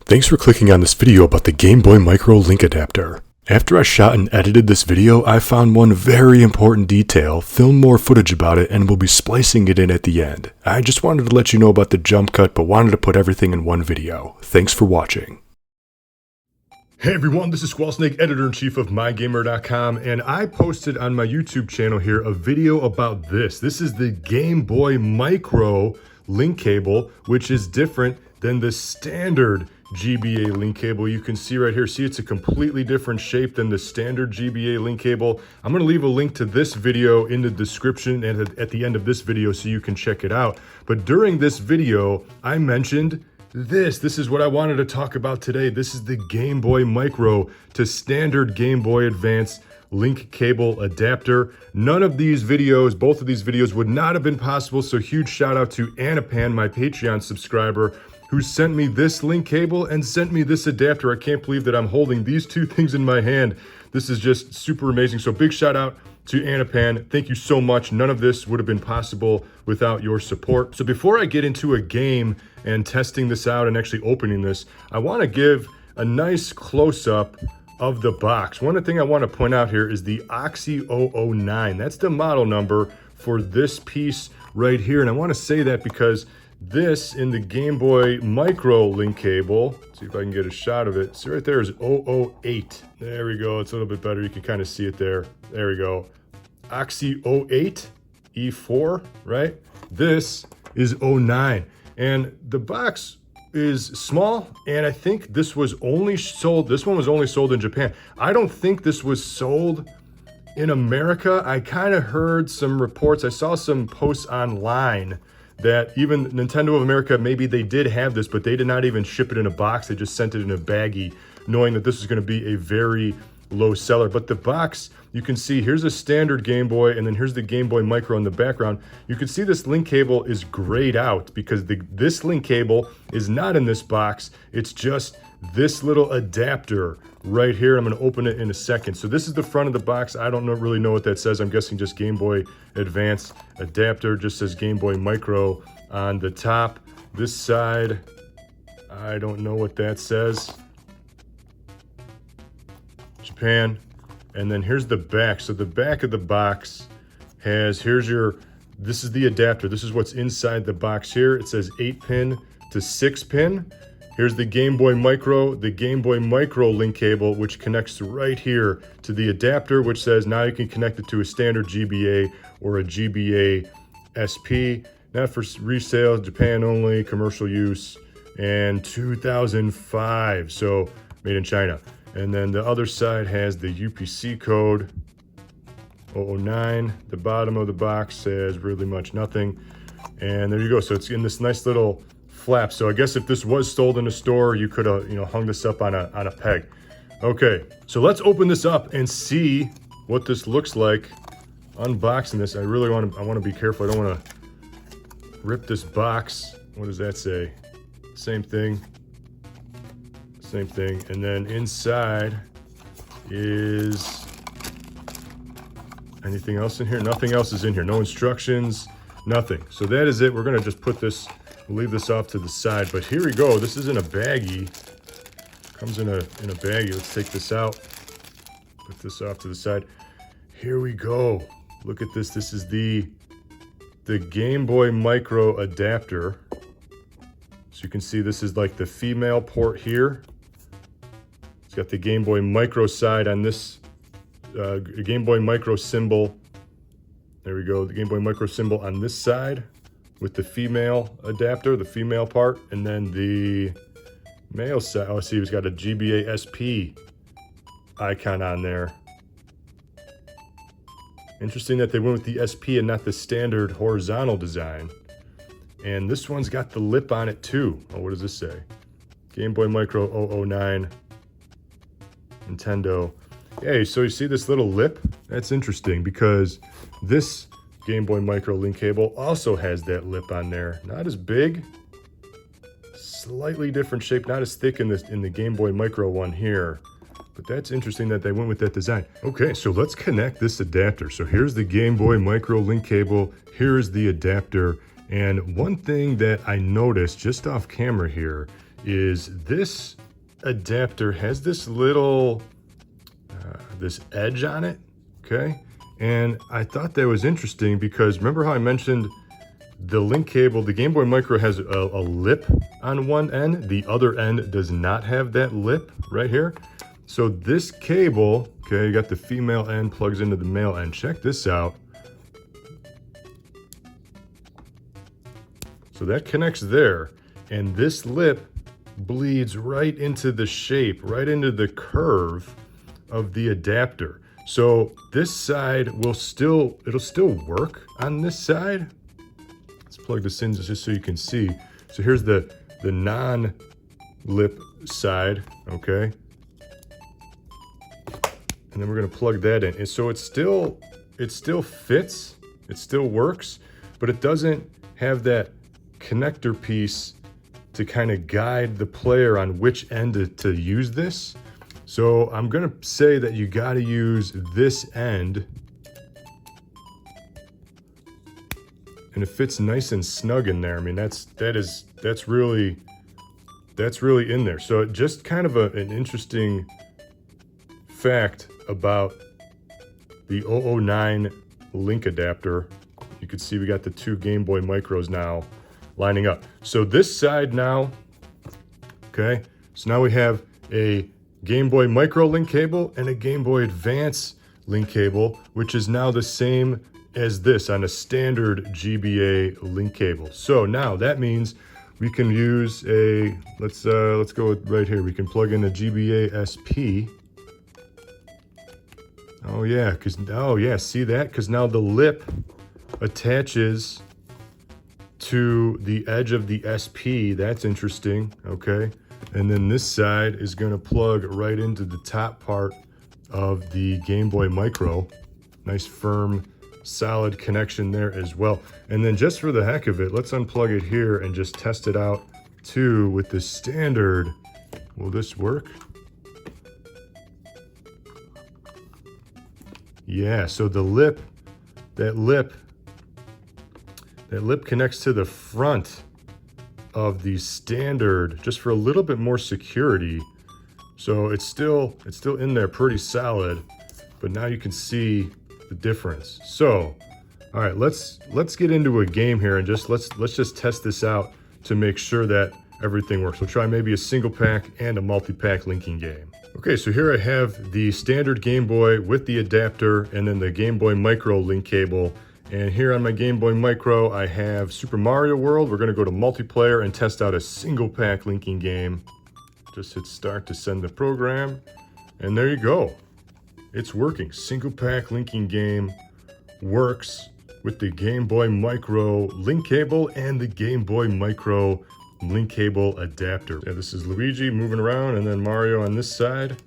Thanks for clicking on this video about the Gameboy Micro link adapter. After I shot and edited this video, I found one very important detail, filmed more footage about it, and will be splicing it in at the end. I just wanted to let you know about the jump cut, but wanted to put everything in one video. Thanks for watching. Hey everyone, this is Squallsnake, editor-in-chief of MyGamer.com, and I posted on my YouTube channel here a video about this. This is the Gameboy Micro link cable, which is different than the standard GBA link cable. You can see right here, see it's a completely different shape than the standard GBA link cable. I'm going to leave a link to this video in the description and at the end of this video so you can check it out. But during this video, I mentioned this is what I wanted to talk about today. This is the Gameboy Micro to standard Game Boy Advance link cable adapter. None of these videos, both of these videos would not have been possible, so huge shout out to Anapan, my Patreon subscriber, who sent me this link cable and sent me this adapter. I can't believe that I'm holding these two things in my hand. This is just super amazing. So big shout out to Anapan. Thank you so much. None of this would have been possible without your support. So before I get into a game and testing this out and actually opening this, I want to give a nice close-up of the box. One thing I want to point out here is the OXY-009. That's the model number for this piece right here. And I want to say that because this in the Gameboy Micro link cable, see if I can get a shot of it. See right there is 008. There we go. It's a little bit better. You can kind of see it there. There we go. OXY-008 E4, right? This is 09. And the box is small, and I think this was only sold, this one was only sold in Japan. I don't think this was sold in America. I kind of heard some reports, I saw some posts online that even Nintendo of America, maybe they did have this, but they did not even ship it in a box. They just sent it in a baggie, knowing that this is going to be a very low seller. But the box, you can see here's a standard Game Boy, and then here's the Game Boy Micro in the background. You can see this link cable is grayed out because this link cable is not in this box. It's just this little adapter right here. I'm going to open it in a second. So this is the front of the box. I don't really know what that says. I'm guessing just Game Boy Advance adapter. Just says Game Boy Micro on the top. This side, I don't know what that says. Japan. And then here's the back. So the back of the box has, this is the adapter. This is what's inside the box here. It says 8-pin to 6-pin. Here's the Game Boy Micro, the Game Boy Micro link cable, which connects right here to the adapter, which says now you can connect it to a standard GBA or a GBA SP. Not for resale, Japan only, commercial use, and 2005, so made in China. And then the other side has the UPC code 009. The bottom of the box says really much nothing. And there you go. So it's in this nice little flap. So I guess if this was sold in a store, you could have, hung this up on a peg. Okay, so let's open this up and see what this looks like. Unboxing this, I want to be careful. I don't want to rip this box. What does that say? Same thing. Same thing. And then inside is anything else in here? Nothing else is in here. No instructions, nothing. So that is it. We're going to just put this, leave this off to the side. But here we go. This is in a baggie. Comes in a baggie. Let's take this out. Put this off to the side. Here we go. Look at this. This is the Game Boy Micro adapter. So you can see this is like the female port here. It's got the Game Boy Micro side on this Game Boy Micro symbol. There we go, the Game Boy Micro symbol on this side with the female adapter, the female part, and then the male side. Oh, see, it's got a GBA SP icon on there. Interesting that they went with the SP and not the standard horizontal design. And this one's got the lip on it too. Oh, what does this say? Game Boy Micro 009 Nintendo. Hey, so you see this little lip? That's interesting because this Game Boy Micro link cable also has that lip on there. Not as big, slightly different shape, not as thick in the Game Boy Micro one here. But that's interesting that they went with that design. Okay, so let's connect this adapter. So here's the Game Boy Micro link cable. Here's the adapter. And one thing that I noticed just off camera here is this adapter has this little, this edge on it, okay? And I thought that was interesting because remember how I mentioned the link cable, the Game Boy Micro has a lip on one end, the other end does not have that lip right here. So this cable, okay, you got the female end plugs into the male end. Check this out. So that connects there, and this lip bleeds right into the shape, right into the curve of the adapter. So this side will it'll still work on this side. Let's plug this in just so you can see. So here's the non-lip side, okay? And then we're gonna plug that in. And so it still fits, it still works, but it doesn't have that connector piece to kind of guide the player on which end to use this. So I'm gonna say that you gotta use this end, and it fits nice and snug in there. I mean, that's really in there. So just kind of an interesting fact about the 009 link adapter. You can see we got the two Game Boy Micros now lining up. So this side now, okay, so now we have a Game Boy Micro link cable and a Game Boy Advance link cable, which is now the same as this on a standard GBA link cable. So now that means we can use a, let's go with right here. We can plug in a GBA SP. Oh yeah, see that? Because now the lip attaches to the edge of the SP. That's interesting, okay? And then this side is gonna plug right into the top part of the Game Boy Micro. Nice firm, solid connection there as well. And then just for the heck of it, let's unplug it here and just test it out too with the standard. Will this work? Yeah, so the lip, that lip connects to the front of the standard just for a little bit more security. So it's still in there pretty solid, but now you can see the difference. So, all right, let's get into a game here and let's just test this out to make sure that everything works. We'll try maybe a single pack and a multi-pack linking game. Okay, so here I have the standard Game Boy with the adapter and then the Game Boy Micro link cable. And here on my Game Boy Micro, I have Super Mario World. We're gonna go to multiplayer and test out a single pack linking game. Just hit start to send the program. And there you go. It's working. Single pack linking game works with the Game Boy Micro link cable and the Game Boy Micro link cable adapter. Yeah, this is Luigi moving around and then Mario on this side.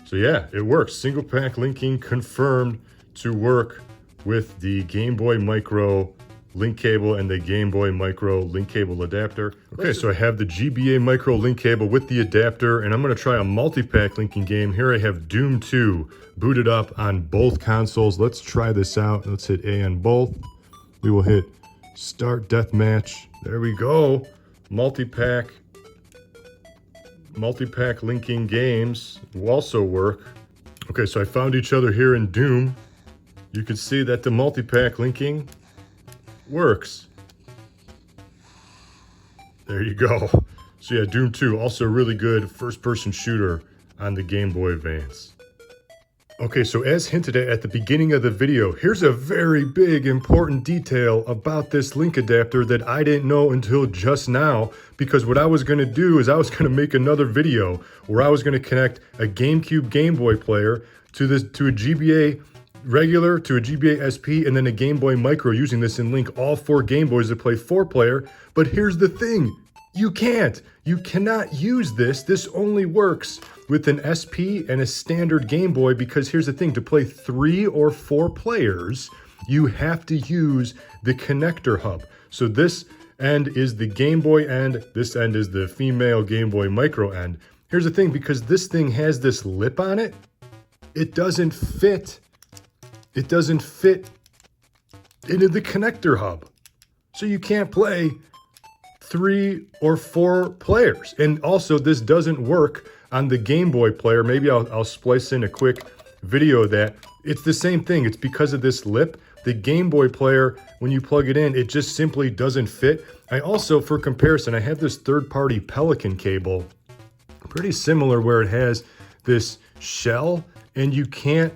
So yeah, it works. Single pack linking confirmed to work with the Game Boy Micro link cable and the Game Boy Micro link cable adapter. Okay, so I have the GBA Micro link cable with the adapter, and I'm gonna try a multi-pack linking game. Here I have Doom 2 booted up on both consoles. Let's try this out. Let's hit A on both. We will hit Start Deathmatch. There we go. Multi-pack linking games will also work. Okay, so I found each other here in Doom. You can see that the multi-pack linking works. There you go. So yeah, Doom 2, also really good first-person shooter on the Game Boy Advance. Okay, so as hinted at the beginning of the video, here's a very big important detail about this link adapter that I didn't know until just now, because what I was gonna do is I was gonna make another video where I was gonna connect a GameCube Game Boy player to a GBA regular, to a GBA SP, and then a Game Boy Micro using this and link all 4 Game Boys to play 4-player. But here's the thing, you cannot use this. This only works with an SP and a standard Game Boy, because here's the thing, to play 3 or 4 players, you have to use the connector hub. So this end is the Game Boy end, this end is the female Game Boy Micro end. Here's the thing, because this thing has this lip on it, it doesn't fit into the connector hub. So you can't play 3 or 4 players. And also this doesn't work on the Game Boy player. Maybe I'll splice in a quick video of that. It's the same thing. It's because of this lip. The Game Boy player, when you plug it in, it just simply doesn't fit. I also, for comparison, I have this third-party Pelican cable, pretty similar, where it has this shell, and it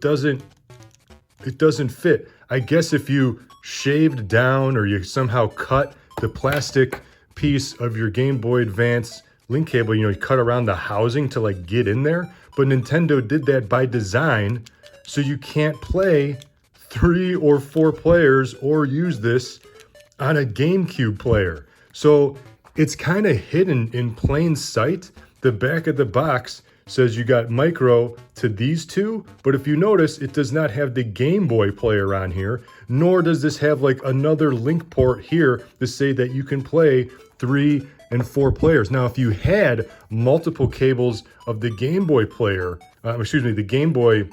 doesn't fit. I guess if you shaved down or you somehow cut the plastic piece of your Game Boy Advance link cable, you cut around the housing to like get in there. But Nintendo did that by design, so you can't play 3 or 4 players or use this on a GameCube player. So it's kind of hidden in plain sight. The back of the box says you got micro to these two, but if you notice, it does not have the Game Boy player on here, nor does this have like another link port here to say that you can play 3 and 4 players. Now, if you had multiple cables of the Game Boy player, the Game Boy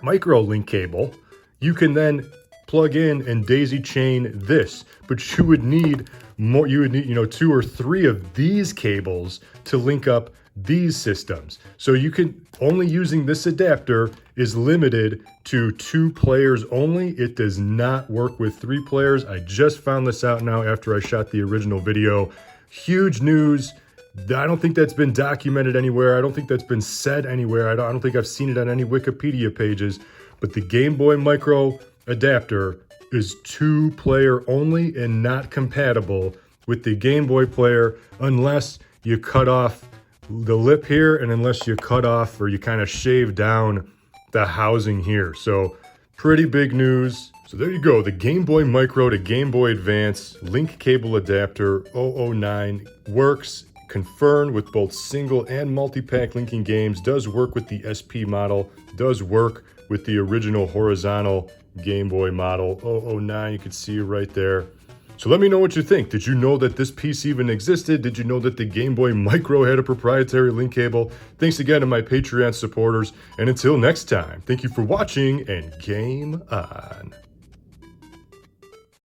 Micro link cable, you can then plug in and daisy chain this, but you would need more. You would need 2 or 3 of these cables to link up these systems. So you can only using this adapter is limited to 2 players only. It does not work with 3 players. I just found this out now after I shot the original video. Huge news. I don't think that's been documented anywhere. I don't think that's been said anywhere. I don't think I've seen it on any Wikipedia pages. But the Game Boy Micro adapter is 2-player only and not compatible with the Game Boy player unless you cut off the lip here and unless you cut off or you kind of shave down the housing here. So pretty big news. So there you go, the Game Boy Micro to Game Boy Advance link cable adapter 009 works, confirmed with both single and multi-pack linking games, does work with the SP model, does work with the original horizontal Game Boy model 009, you can see it right there. So let me know what you think. Did you know that this piece even existed? Did you know that the Game Boy Micro had a proprietary link cable? Thanks again to my Patreon supporters, and until next time, thank you for watching and game on.